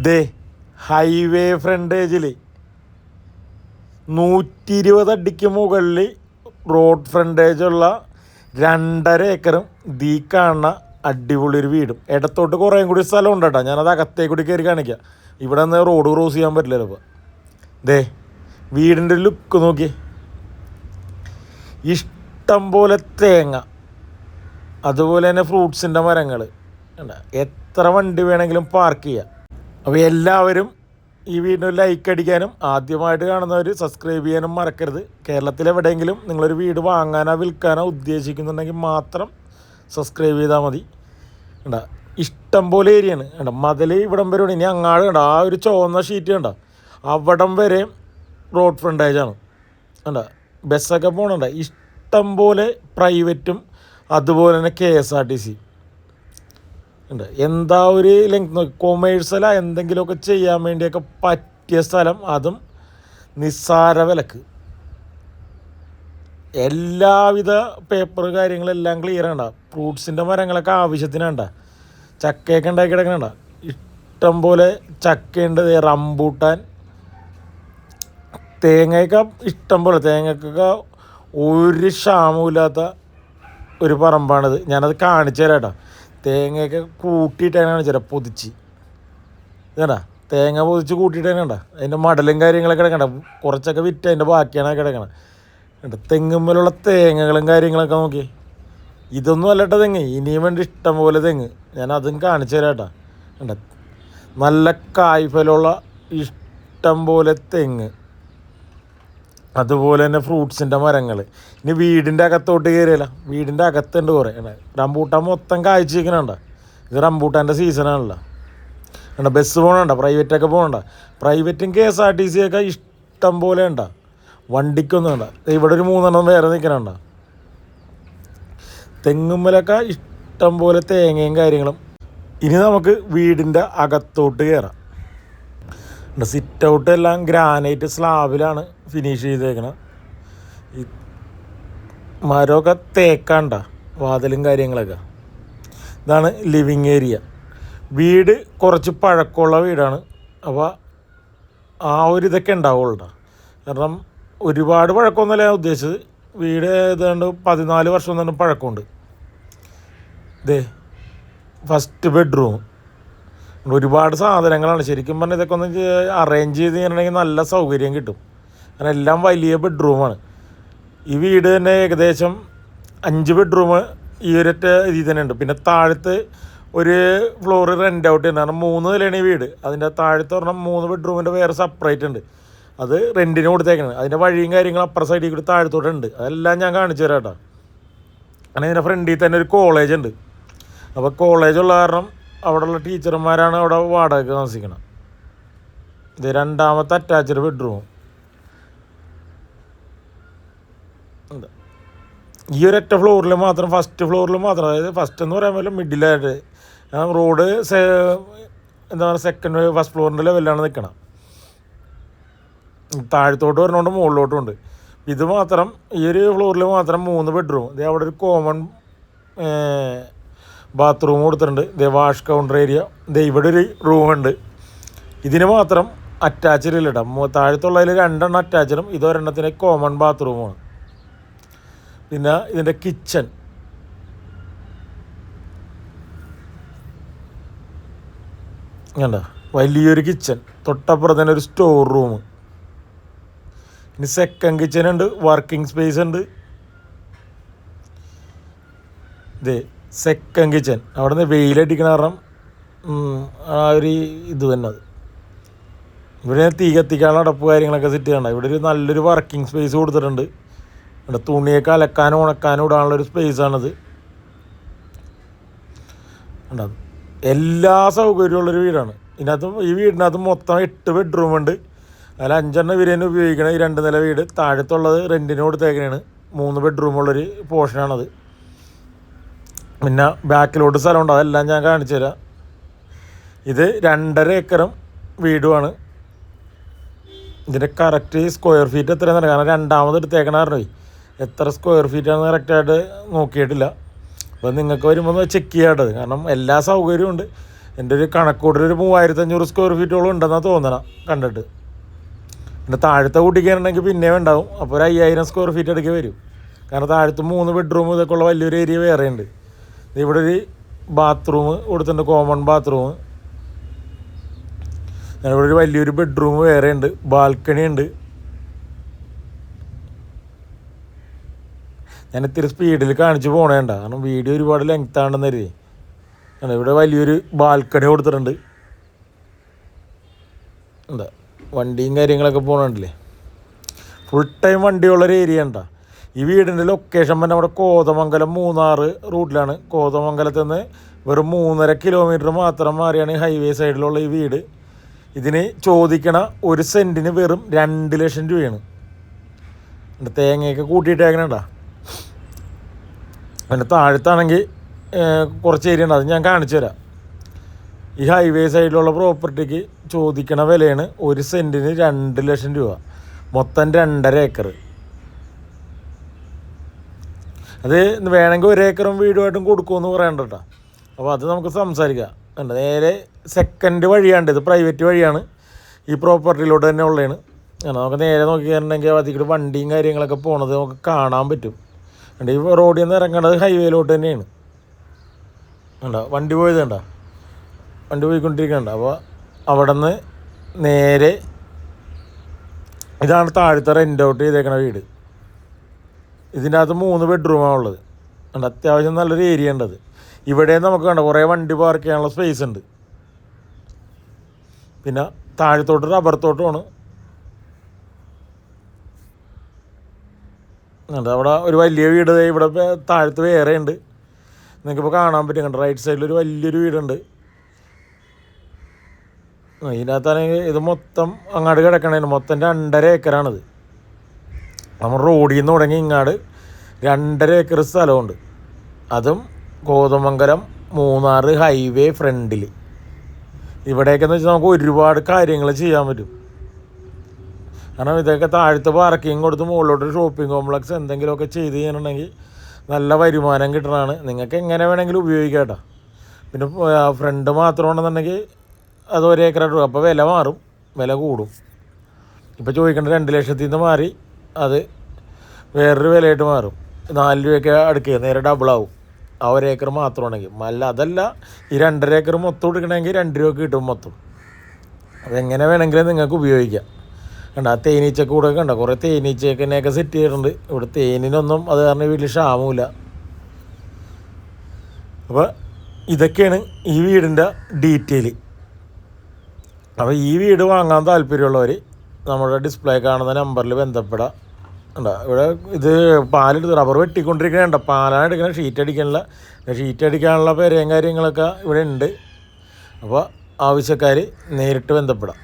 ദേ highway ഫ്രണ്ടേജിൽ 120 അടിക്ക് മുകളിൽ road ഫ്രണ്ടേജുള്ള 2.5 ഏക്കറും ദീ കാണുന്ന അടിപൊളി ഒരു വീടും. ഇടത്തോട്ട് കുറേ കൂടി സ്ഥലം ഉണ്ട് കേട്ടോ. ഞാനത് അകത്തേക്ക് കൂടി കയറി കാണിക്കാം. ഇവിടെ നിന്ന് റോഡ് ക്രോസ് ചെയ്യാൻ പറ്റില്ലല്ലോ ഇപ്പോൾ. ദേ വീടിൻ്റെ ലുക്ക് നോക്കി. ഇഷ്ടം പോലെ തേങ്ങ, അതുപോലെ തന്നെ ഫ്രൂട്ട്സിൻ്റെ മരങ്ങൾ. എത്ര വണ്ടി വേണമെങ്കിലും പാർക്ക് ചെയ്യാം. അപ്പോൾ എല്ലാവരും ഈ വീടിന് ലൈക്ക് അടിക്കാനും ആദ്യമായിട്ട് കാണുന്നവർ സബ്സ്ക്രൈബ് ചെയ്യാനും മറക്കരുത്. കേരളത്തിലെവിടെയെങ്കിലും നിങ്ങളൊരു വീട് വാങ്ങാനോ വിൽക്കാനോ ഉദ്ദേശിക്കുന്നുണ്ടെങ്കിൽ മാത്രം സബ്സ്ക്രൈബ് ചെയ്താൽ മതി. കണ്ട ഇഷ്ടം പോലെ ഏരിയയാണ്. കണ്ട മതിൽ ഇവിടം വരെ ഇനി അങ്ങാട് കണ്ട ആ ഒരു ചുവന്ന ഷീറ്റ് കണ്ട അവിടം വരെ റോഡ് ഫ്രണ്ടേജാണ്. കണ്ട ബസ്സൊക്കെ പോകണണ്ട. ഇഷ്ടം പോലെ പ്രൈവറ്റും അതുപോലെ തന്നെ KSRTC ഉണ്ട്. എന്താ ഒരു ലെങ്ത് നോക്കി. കൊമേഴ്സ്യല എന്തെങ്കിലുമൊക്കെ ചെയ്യാൻ വേണ്ടിയൊക്കെ പറ്റിയ സ്ഥലം, അതും നിസ്സാര വിലക്ക്. എല്ലാവിധ പേപ്പർ കാര്യങ്ങളെല്ലാം ക്ലിയർ കണ്ട. ഫ്രൂട്ട്സിൻ്റെ മരങ്ങളൊക്കെ ആവശ്യത്തിനുണ്ട. ചക്കയൊക്കെ ഉണ്ടാക്കി കിടക്കണണ്ട. ഇഷ്ടം പോലെ ചക്കയുണ്ട്. റംബൂട്ടാൻ, തേങ്ങയൊക്കെ ഇഷ്ടം പോലെ. തേങ്ങക്കൊക്കെ ഒരു ക്ഷാമമില്ലാത്ത ഒരു പറമ്പാണിത്. ഞാനത് കാണിച്ചു തരാം കേട്ടോ. തേങ്ങയൊക്കെ കൂട്ടിയിട്ടാണ് കാണിച്ചു തരാം. പൊതിച്ച് ഇതേണ്ട തേങ്ങ പൊതിച്ച് കൂട്ടിയിട്ടാണ് കണ്ട. അതിൻ്റെ മടലും കാര്യങ്ങളൊക്കെ കിടക്കണ്ട. കുറച്ചൊക്കെ വിറ്റ് അതിൻ്റെ ബാക്കിയാണ് കിടക്കണം. കണ്ട തെങ്ങുമ്മലുള്ള തേങ്ങകളും കാര്യങ്ങളൊക്കെ നോക്കി. ഇതൊന്നും അല്ലട്ട തെങ്ങ്, ഇനിയും വേണ്ടി ഇഷ്ടം പോലെ തെങ്ങ്. ഞാൻ അതും കാണിച്ചു തരാം കേട്ടോ. കണ്ട നല്ല കായ്ഫലമുള്ള ഇഷ്ടം പോലെ തെങ്ങ്, അതുപോലെ തന്നെ ഫ്രൂട്ട്സിൻ്റെ മരങ്ങൾ. ഇനി വീടിൻ്റെ അകത്തോട്ട് കയറിയല്ല, വീടിൻ്റെ അകത്തുണ്ട് കുറേ. റംബൂട്ടാൻ മൊത്തം കായ്ച്ചിരിക്കണണ്ട. ഇത് റംബൂട്ടാൻ്റെ സീസണാണല്ലോ. കണ്ട ബസ് പോകണണ്ട, പ്രൈവറ്റൊക്കെ പോകണ്ട. പ്രൈവറ്റും KSRTC ഒക്കെ ഇഷ്ടം പോലെ ഉണ്ട. വണ്ടിക്കൊന്നും വേണ്ട. ഇവിടെ ഒരു 3 വേറെ നിൽക്കണണ്ട. തെങ്ങുമ്മലൊക്കെ ഇഷ്ടം പോലെ തേങ്ങയും കാര്യങ്ങളും. ഇനി നമുക്ക് വീടിൻ്റെ അകത്തോട്ട് കയറാം. സിറ്റ് ഔട്ട് എല്ലാം ഗ്രാനൈറ്റ് സ്ലാബിലാണ് ഫിനിഷ് ചെയ്തേക്കണം. ഈ മരമൊക്കെ തേക്കാണ്ട, വാതിലും കാര്യങ്ങളൊക്കെ. ഇതാണ് ലിവിങ് ഏരിയ. വീട് കുറച്ച് പഴക്കമുള്ള വീടാണ്. അപ്പോൾ ആ ഒരു ഇതൊക്കെ ഉണ്ടാവുള്ളൂ. കാരണം ഒരുപാട് പഴക്കമൊന്നുമല്ല ഞാൻ ഉദ്ദേശിച്ചത്. വീട് ഏതാണ്ട് 14 വർഷം തന്നെ പഴക്കമുണ്ട്. ഇതേ ഫസ്റ്റ് ബെഡ്റൂം. ഒരുപാട് സാധനങ്ങളാണ്. ശരിക്കും പറഞ്ഞാൽ ഇതൊക്കെ ഒന്ന് അറേഞ്ച് ചെയ്ത് കഴിഞ്ഞിട്ടുണ്ടെങ്കിൽ നല്ല സൗകര്യം കിട്ടും. കാരണം എല്ലാം വലിയ ബെഡ്റൂമാണ്. ഈ വീട് തന്നെ ഏകദേശം 5 ബെഡ്റൂം ഈ ഒരൊറ്റ ഇതിൽ തന്നെ ഉണ്ട്. പിന്നെ താഴത്ത് ഒരു ഫ്ലോർ റെൻ്റ് ഔട്ട് ചെയ്യുന്നത്. കാരണം 3 നിലയാണ് ഈ വീട്. അതിൻ്റെ താഴത്ത് പറഞ്ഞാൽ 3 ബെഡ്റൂമിൻ്റെ വേറെ സെപ്പറേറ്റ് ഉണ്ട്. അത് റെൻറ്റിന് കൊടുത്തേക്കാണ്. അതിൻ്റെ വഴിയും കാര്യങ്ങളും അപ്പുറ സൈഡിൽ കൂടി താഴത്തോട്ടുണ്ട്. അതെല്ലാം ഞാൻ കാണിച്ചു തരാം കേട്ടോ. കാരണം ഇതിൻ്റെ ഫ്രണ്ടിൽ തന്നെ ഒരു കോളേജ് ഉണ്ട്. അപ്പോൾ കോളേജുള്ള കാരണം അവിടെയുള്ള ടീച്ചർമാരാണ് അവിടെ വാടകയ്ക്ക് താമസിക്കണം. ഇത് 2ാമത്തെ അറ്റാച്ച്ഡ് ബെഡ്റൂം. ഈ ഒരൊറ്റ ഫ്ലോറിൽ മാത്രം, ഫസ്റ്റ് ഫ്ലോറിൽ മാത്രം, അതായത് ഫസ്റ്റ് എന്ന് പറയാൻ പറ്റില്ല, മിഡിലായിട്ട്. റോഡ് എന്താ പറയുക, ഫസ്റ്റ് ഫ്ലോറിൻ്റെ ലെവലിലാണ് നിൽക്കണം. താഴത്തോട്ട് വരുന്നതുകൊണ്ട് മുകളിലോട്ടും ഉണ്ട്. ഇത് മാത്രം ഈ ഒരു ഫ്ലോറിൽ മാത്രം 3 ബെഡ്റൂം. ഇത് അവിടെ ഒരു കോമൺ ബാത്റൂം കൊടുത്തിട്ടുണ്ട്. ഇതേ വാഷ് കൗണ്ടർ ഏരിയ. ഇതേ ഇവിടെ ഒരു റൂമുണ്ട്. ഇതിന് മാത്രം അറ്റാച്ച്ഡ് ഇല്ല കേട്ടോ. താഴത്തുള്ളതിൽ 2 അറ്റാച്ച്ഡും ഇതൊരെണ്ണത്തിന് കോമൺ ബാത്റൂമാണ്. പിന്നെ ഇതിൻ്റെ കിച്ചൺ. കണ്ട വലിയൊരു കിച്ചൺ. തൊട്ടപ്പുറത്ത് തന്നെ ഒരു സ്റ്റോർ റൂം. ഇനി സെക്കൻഡ് കിച്ചൺ ഉണ്ട്, വർക്കിംഗ് സ്പേസ് ഉണ്ട്. ഇതേ സെക്കൻഡ് കിച്ചൺ. അവിടെ നിന്ന് വെയിലടിക്കണ കാരണം ആ ഒരു ഇത് തന്നെ. അത് ഇവിടെ തീ കത്തിക്കാനുള്ള അടപ്പ് കാര്യങ്ങളൊക്കെ സെറ്റ് ചെയ്യണ്ട. ഇവിടെ ഒരു നല്ലൊരു വർക്കിംഗ് സ്പേസ് കൊടുത്തിട്ടുണ്ട്. ഇവിടെ തുണിയൊക്കെ അലക്കാനും ഉണക്കാനും ഇടാനുള്ളൊരു സ്പേസാണിത്. ഉണ്ടാകും എല്ലാ സൗകര്യമുള്ളൊരു വീടാണ്. ഈ വീടിനകത്ത് മൊത്തം 8 ബെഡ്റൂം ഉണ്ട്. അതിൽ 5 ഇവർ തന്നെ ഉപയോഗിക്കണം. ഈ 2 നില വീട്. താഴത്തുള്ളത് റെൻറ്റിന് കൊടുത്തേക്കാണ്. 3 ബെഡ്റൂമുള്ളൊരു പോർഷനാണത്. പിന്നെ ബാക്കിലോട്ട് സ്ഥലമുണ്ട്. അതെല്ലാം ഞാൻ കാണിച്ചു തരാം. ഇത് 2.5 ഏക്കറും വീടുമാണ്. ഇതിൻ്റെ കറക്റ്റ് സ്ക്വയർ ഫീറ്റ് എത്രയാണെന്ന് അറിയാം. കാരണം 2ാമത് എടുത്തേക്കണ കാരണം എത്ര സ്ക്വയർ ഫീറ്റാണെന്ന് കറക്റ്റായിട്ട് നോക്കിയിട്ടില്ല. അപ്പോൾ നിങ്ങൾക്ക് വരുമ്പോൾ ചെക്ക് ചെയ്യാട്ടത്. കാരണം എല്ലാ സൗകര്യവും ഉണ്ട്. എൻ്റെ ഒരു കണക്കൂട്ടൊരു 3500 സ്ക്വയർ ഫീറ്റോളം ഉണ്ടെന്നാണ് തോന്നണം കണ്ടിട്ട്. പിന്നെ താഴത്തെ കൂട്ടിക്കാനുണ്ടെങ്കിൽ പിന്നെയും ഉണ്ടാവും. അപ്പോൾ ഒരു 5000 സ്ക്വയർ ഫീറ്റ് അടുക്കെ വരും. കാരണം താഴത്ത് 3 ബെഡ്റൂം ഇതൊക്കെ ഉള്ള വലിയൊരു ഏരിയ വേറെ ഉണ്ട്. ഇവിടെ ഒരു ബാത്റൂം കൊടുത്തിട്ടുണ്ട്, കോമൺ ബാത്റൂം. ഇവിടെ ഒരു വലിയൊരു ബെഡ്റൂം വേറെ ഉണ്ട്, ബാൽക്കണി ഉണ്ട്. ഞാൻ ഇത്തിരി സ്പീഡിൽ കാണിച്ച് പോണേണ്ട, കാരണം വീഡിയോ ഒരുപാട് ലെങ്ത് ആണെന്ന് കരുതി. ഇവിടെ വലിയൊരു ബാൽക്കണി കൊടുത്തിട്ടുണ്ട്. എന്താ വണ്ടിയും കാര്യങ്ങളൊക്കെ പോകണുണ്ടല്ലേ, ഫുൾ ടൈം വണ്ടിയുള്ളൊരു ഏരിയ ഉണ്ടാ. ഈ വീടിൻ്റെ ലൊക്കേഷൻ തന്നെ നമ്മുടെ കോതമംഗലം മൂന്നാർ റൂട്ടിലാണ്. കോതമംഗലത്ത് നിന്ന് വെറും 3.5 കിലോമീറ്റർ മാത്രം മാറിയാണ് ഈ ഹൈവേ സൈഡിലുള്ള ഈ വീട്. ഇതിന് ചോദിക്കണ 1 സെൻറ്റിന് വെറും 2 ലക്ഷം രൂപയാണ്. തേങ്ങയൊക്കെ കൂട്ടിയിട്ടേക്കണേണ്ട. പിന്നെ താഴത്താണെങ്കിൽ കുറച്ച് ഏരിയ ഉണ്ട്, അത് ഞാൻ കാണിച്ചു തരാം. ഈ ഹൈവേ സൈഡിലുള്ള പ്രോപ്പർട്ടിക്ക് ചോദിക്കണ വിലയാണ് 1 സെൻറ്റിന് 2 ലക്ഷം രൂപ, മൊത്തം 2.5 ഏക്കർ. അത് വേണമെങ്കിൽ 1 ഏക്കറും വീടുമായിട്ടും കൊടുക്കുമെന്ന് പറയണ്ട കേട്ടോ. അപ്പോൾ അത് നമുക്ക് സംസാരിക്കാം. നേരെ സെക്കൻഡ് വഴിയാണ്ട്, ഇത് പ്രൈവറ്റ് വഴിയാണ്, ഈ പ്രോപ്പർട്ടിയിലോട്ട് തന്നെ ഉള്ളതാണ്. നമുക്ക് നേരെ നോക്കിയിട്ടുണ്ടെങ്കിൽ അതിൽ വണ്ടിയും കാര്യങ്ങളൊക്കെ പോണത് നമുക്ക് കാണാൻ പറ്റും. ഈ റോഡിൽ നിന്ന് ഇറങ്ങേണ്ടത് ഹൈവേയിലോട്ട് തന്നെയാണ്. ഉണ്ടോ വണ്ടി പോയത് കണ്ടോ, വണ്ടി പോയിക്കൊണ്ടിരിക്കണ്ട. അപ്പോൾ അവിടെ നിന്ന് നേരെ ഇതാണ് താഴത്തെ റെൻ്റ് ഔട്ട് ചെയ്തേക്കണ വീട്. ഇതിൻ്റെ അകത്ത് 3 ബെഡ്റൂമാണ് ഉള്ളത്. ഉണ്ട്, അത്യാവശ്യം നല്ലൊരു ഏരിയ ഉണ്ടത്. ഇവിടെ നമുക്ക് കണ്ട കുറേ വണ്ടി പാർക്ക് ചെയ്യാനുള്ള സ്പേസ് ഉണ്ട്. പിന്നെ താഴത്തോട്ട് റബ്ബർ തോട്ടമാണ്. അവിടെ ഒരു വലിയ വീട് ഇവിടെ താഴത്ത് വേറെ ഉണ്ട്, നിങ്ങൾക്കിപ്പോൾ കാണാൻ പറ്റും. കണ്ട റൈറ്റ് സൈഡിലൊരു വലിയൊരു വീടുണ്ട്. ഇതിനകത്താണെങ്കിൽ ഇത് മൊത്തം അങ്ങാട് കിടക്കണേന് മൊത്തം 2.5 ഏക്കറാണിത്. നമ്മൾ റോഡിൽ നിന്ന് തുടങ്ങി ഇങ്ങാട് 2.5 ഏക്കർ സ്ഥലമുണ്ട്. അതും കോതമംഗലം മൂന്നാർ ഹൈവേ ഫ്രണ്ടിൽ. ഇവിടേക്കെന്ന് വെച്ചാൽ നമുക്ക് ഒരുപാട് കാര്യങ്ങൾ ചെയ്യാൻ പറ്റും. കാരണം ഇതൊക്കെ താഴത്ത് പാർക്കിങ് കൊടുത്ത് മുകളിലോട്ട് ഷോപ്പിംഗ് കോംപ്ലക്സ് എന്തെങ്കിലുമൊക്കെ ചെയ്ത് ചെയ്യാനുണ്ടെങ്കിൽ നല്ല വരുമാനം കിട്ടണതാണ്. നിങ്ങൾക്ക് എങ്ങനെ വേണമെങ്കിലും ഉപയോഗിക്കാം കേട്ടോ. പിന്നെ ഫ്രണ്ട് മാത്രമാണെന്നുണ്ടെങ്കിൽ അത് 1 ഏക്കറായിട്ട്, അപ്പോൾ വില മാറും, വില കൂടും. ഇപ്പോൾ ചോദിക്കേണ്ട 2 ലക്ഷത്തിൽ നിന്ന് മാറി അത് വേറൊരു വിലയായിട്ട് മാറും. 4 രൂപയൊക്കെ അടുക്കുക, നേരെ ഡബിളാവും ആ 1 ഏക്കർ മാത്രമാണെങ്കിൽ. അതല്ല ഈ 2.5 ഏക്കർ മൊത്തം എടുക്കണമെങ്കിൽ 2 രൂപ കിട്ടും മൊത്തം. അതെങ്ങനെ വേണമെങ്കിലും നിങ്ങൾക്ക് ഉപയോഗിക്കാം. കണ്ട ആ തേനീച്ചക്ക് കൂടെ കണ്ട കുറേ തേനീച്ചക്കെന്നെയൊക്കെ സെറ്റ് ചെയ്തിട്ടുണ്ട്. ഇവിടെ തേനിനൊന്നും അത് കാരണം വീട്ടിൽ ക്ഷാമമില്ല. അപ്പോൾ ഇതൊക്കെയാണ് ഈ വീടിൻ്റെ ഡീറ്റെയിൽ. അപ്പോൾ ഈ വീട് വാങ്ങാൻ താല്പര്യമുള്ളവർ നമ്മുടെ ഡിസ്പ്ലേ കാണുന്ന നമ്പറിൽ ബന്ധപ്പെടാം. ഉണ്ടോ ഇവിടെ ഇത് പാലെടുത്ത് റബ്ബർ വെട്ടിക്കൊണ്ടിരിക്കണേണ്ട, പാലാണ് എടുക്കണം, ഷീറ്റ് അടിക്കാനുള്ള. ഷീറ്റ് അടിക്കാനുള്ള പേരയും കാര്യങ്ങളൊക്കെ ഇവിടെ ഉണ്ട്. അപ്പോൾ ആവശ്യക്കാർ നേരിട്ട് ബന്ധപ്പെടാം.